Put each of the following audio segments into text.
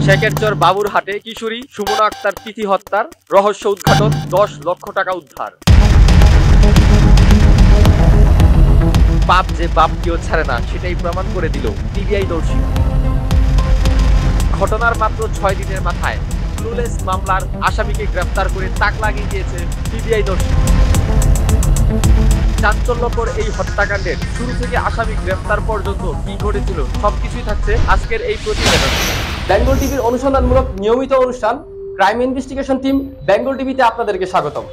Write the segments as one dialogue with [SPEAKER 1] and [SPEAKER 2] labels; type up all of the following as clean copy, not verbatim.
[SPEAKER 1] শেখেরচর বাবুরহাটে কিশোরী সুমনা আক্তার তিথি হত্যার রহস্য উদ্ঘাটন, 10 লক্ষ টাকা উদ্ধার। পাপ যে বাপ কেউ ছাড়ে না সেটাই প্রমাণ করে দিল টিবিআই নরসিংদী। ঘটনার মাত্র 6 দিনের মাথায় ক্লুলেস মামলার আসামিকে গ্রেফতার করে তাক লাগিয়ে দিয়েছে টিবিআই নরসিংদী। চাঞ্চল্যকর এই হত্যাকাণ্ডের শুরু থেকে আসামি গ্রেফতার পর্যন্ত কি ঘটেছিল সবকিছুই থাকছে আজকের এই প্রতিবেদনে।
[SPEAKER 2] বেঙ্গল টিভির অনুসন্ধানমূলক নিয়মিত অনুষ্ঠান ক্রাইম ইনভেস্টিগেশন টিম বেঙ্গল টিভিতে আপনাদেরকে স্বাগতম।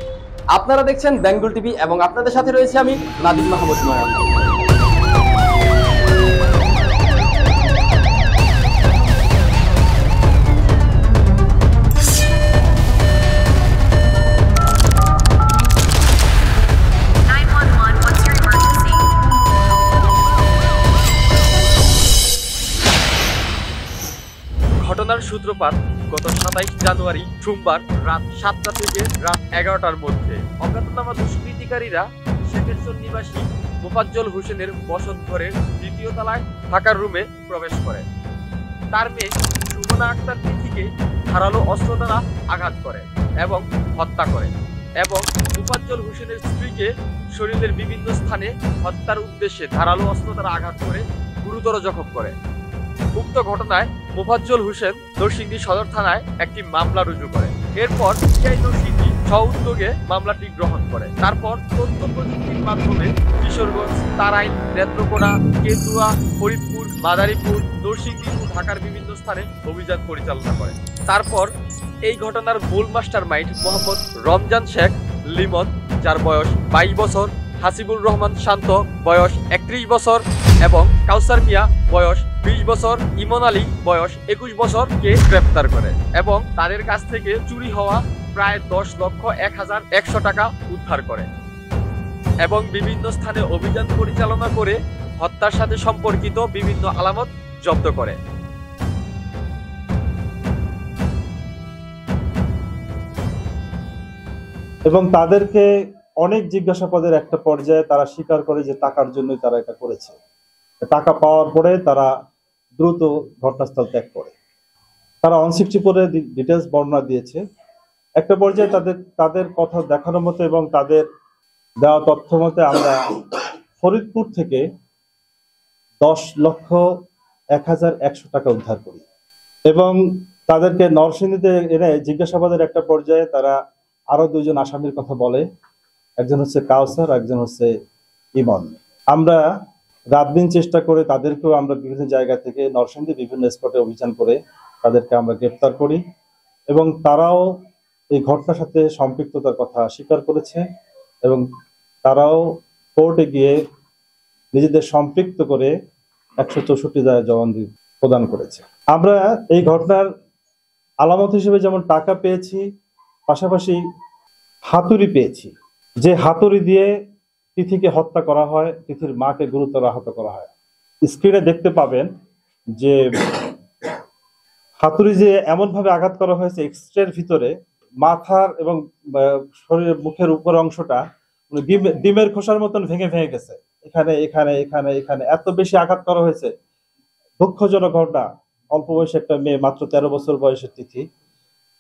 [SPEAKER 2] আপনারা দেখছেন বেঙ্গল টিভি এবং আপনাদের সাথে রয়েছে আমি নাদিম মাহমুদ নয়ন।
[SPEAKER 1] ঘটনার সূত্রপাত গত 27 জানুয়ারি সোমবার রাত 7টা থেকে রাত 11টার মধ্যে। অজ্ঞাতনামা দুষ্কৃতিকারীরা শেখেরচর নিবাসী মোফাজ্জল হোসেনের বসত ঘরের 2য় তলায় থাকার রুমে প্রবেশ করে। তার মেয়ে সুমনা আক্তার তিথিকে ধারালো অস্ত্র দ্বারা আঘাত করে এবং হত্যা করে এবং মোফাজ্জল হোসেনের স্ত্রীকে শরীরের বিভিন্ন স্থানে হত্যার উদ্দেশ্যে ধারালো অস্ত্র দ্বারা আঘাত করে গুরুতর জখম করে। উক্ত ঘটনায় মোফাজ্জল হোসেন নরসিংদী সদর থানায় একটি মামলা রুজু করে। এরপর টিবিআই নরসিংদী স্ব-উদ্যোগে মামলাটি গ্রহণ করে। তারপর তথ্য প্রযুক্তির মাধ্যমে কিশোরগঞ্জ, তারাইল, নেত্রকোনা, কেন্দুয়া, ফরিদপুর, মাদারীপুর, নরসিংদী ও ঢাকার বিভিন্ন স্থানে অভিযান পরিচালনা করে। তারপর এই ঘটনার মূল মাস্টার মাইন্ড মোহাম্মদ রমজান শেখ লিমন, যার বয়স 22 বছর, হাসিবুর রহমান শান্ত, বয়স 31 বছর এবং কাউসার মিয়া, বয়স 20 বছর, ইমন আলী, বয়স 21 বছরকে গ্রেফতার করে এবং তাদের কাছ থেকে চুরি হওয়া প্রায় 10,01,100 টাকা উদ্ধার করে এবং বিভিন্ন স্থানে অভিযান পরিচালনা করে হত্যার সাথে সম্পর্কিত বিভিন্ন আলামত জব্দ করে।
[SPEAKER 3] এবং তাদেরকে অনেক জিজ্ঞাসাবাদের একটা পর্যায়ে তারা স্বীকার করে যে টাকার জন্যই তারা এটা করেছে। টাকা পাওয়ার পরে তারা দ্রুত ঘটনাস্থল ত্যাগ করে। তারা 164 ডিটেলস বর্ণনা দিয়েছে। একটা পর্যায়ে তাদের কথা দেখানোর মতো এবং তাদের দেওয়া তথ্য মতে আমরা ফরিদপুর থেকে 10,01,100 টাকা উদ্ধার করি এবং তাদেরকে নরসিংদীতে এনে জিজ্ঞাসাবাদের একটা পর্যায়ে তারা আরো 2 জন আসামির কথা বলে। একজন হচ্ছে কাউসার, একজন হচ্ছে ইমন। আমরা রাত দিন চেষ্টা করে তাদেরকেও আমরা বিভিন্ন জায়গা থেকে নরসিংদী বিভিন্ন স্পটে অভিযান করে তাদেরকে আমরা গ্রেফতার করি এবং তারাও এই ঘটনার সাথে সম্পৃক্ততার কথা স্বীকার করেছে এবং তারাও কোর্টে গিয়ে নিজেদের সম্পৃক্ত করে 164 ধারায় জবানবন্দি প্রদান করেছে। আমরা এই ঘটনার আলামত হিসেবে যেমন টাকা পেয়েছি, পাশাপাশি হাতুড়ি পেয়েছি, যে হাতুড়ি দিয়ে তিথিকে হত্যা করা হয়, তিথির মাকে গুরুতর আহত করা হয়। স্ক্রিনে দেখতে পাবেন যে হাতুড়ি যে এমন ভাবে আঘাত করা হয়েছে এক্সট্রের ভিতরে, মাথার এবং শরীরের মুখের উপর অংশটা ডিমের খোসার মতন ভেঙে ভেঙে গেছে। এখানে এখানে এখানে এখানে এত বেশি আঘাত করা হয়েছে। দুঃখজনক ঘটনা, অল্প বয়সে একটা মেয়ে, মাত্র 13 বছর বয়সের তিথি,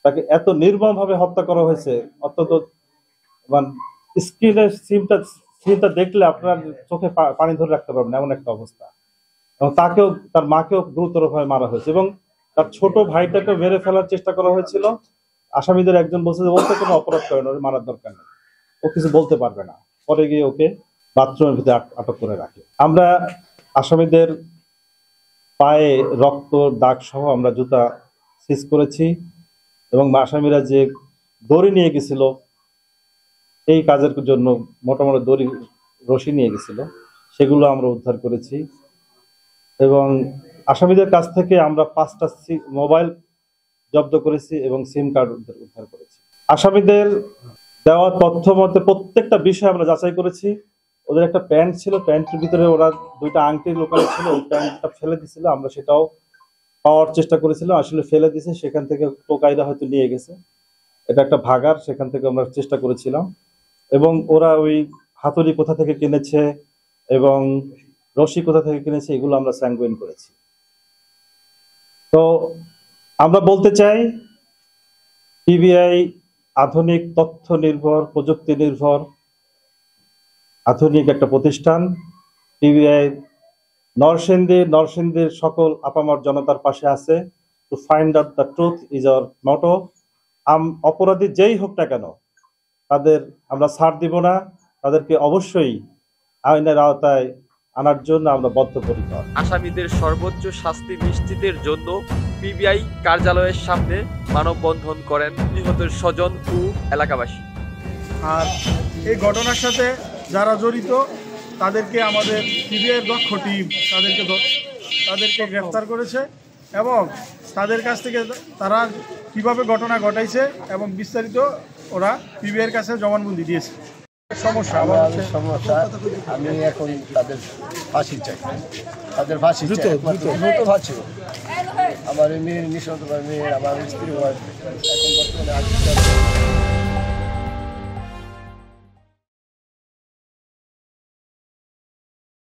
[SPEAKER 3] তাকে এত নির্মম ভাবে হত্যা করা হয়েছে। অত্যন্ত মানে স্ক্রিনের সিনটা দেখলে আপনার চোখে পানি ধরে রাখতে পারবেন এমন একটা অবস্থা। এবং তাকেও, তার মাকেও গুরুতর ভাবে মারা হয়েছে এবং তার ছোট ভাইটাকে মেরে ফেলার চেষ্টা করা হয়েছিল। আসামিদের একজন বলছে যে ওকে কোনো অপরাধ করে না, ওর মারার দরকার নেই, ও কিছু বলতে পারবে না। পরে গিয়ে ওকে বাথরুমের ভিতরে আটক করে রাখে। আমরা আসামিদের পায়ে রক্ত দাগ সহ আমরা জুতা সিজ করেছি এবং আসামিরা যে দড়ি নিয়ে গেছিল এই কাজের জন্য, মোটামুটি দড়ি রশি নিয়ে গেছিল, সেগুলো আমরা উদ্ধার করেছি এবং আসামিদের কাছ থেকে আমরা 5টা মোবাইল জব্দ করেছি এবং সিম কার্ড উদ্ধার করেছি। আসামিদের দেওয়া তথ্য মতে প্রত্যেকটা বিষয় আমরা যাচাই করেছি। ওদের একটা প্যান্ট ছিল, প্যান্টের ভিতরে ওরা 2টা আংটি লোকানো ছিল, ওই প্যান্টটা ফেলে দিছিল। আমরা সেটাও পাওয়ার চেষ্টা করেছিলাম, আসলে ফেলে দিছে, সেখান থেকে টোকাইরা হয়তো নিয়ে গেছে। এটা একটা ভাগার, সেখান থেকে আমরা চেষ্টা করেছিলাম এবং ওরা ওই হাতুড়ি কোথা থেকে কিনেছে এবং রশি কোথা থেকে কিনেছে এগুলো আমরা স্যাঙ্গুইন করেছি। তো আমরা বলতে চাই পিবিআই আধুনিক তথ্য নির্ভর, প্রযুক্তি নির্ভর আধুনিক একটা প্রতিষ্ঠান। পিবিআই নরসিংদীর সকল আপামর জনতার পাশে আছে। To find out the truth is our motto. অপরাধী যেই হোক না কেন তাদের আমরা ছাড় দিব না, তাদেরকে অবশ্যই আইনের আওতায় আনার জন্য আমরা বদ্ধপরিকর।
[SPEAKER 1] আসামিদের সর্বোচ্চ শাস্তি নিশ্চিতের জন্য পিবিআই কার্যালয়ের সামনে মানববন্ধন করেন নিহতের স্বজন ও এলাকাবাসী।
[SPEAKER 4] আর এই ঘটনার সাথে যারা জড়িত তাদেরকে আমাদের পিবিআইয়ের দক্ষ টিম তাদেরকে গ্রেফতার করেছে এবং তাদের কাছ থেকে তারা কিভাবে ঘটনা ঘটাইছে এবং বিস্তারিত ওরা পিবিআইয়ের কাছে জবানবন্দি দিয়েছে। সমস্যা
[SPEAKER 5] আমি এখন তাদের ফাঁসি চাই, তাদের ফাঁসি চাই, দ্রুত ফাঁসি। আমার মেয়ের নিঃসন্তান মেয়ের, আমার স্ত্রী এখন বর্তমানে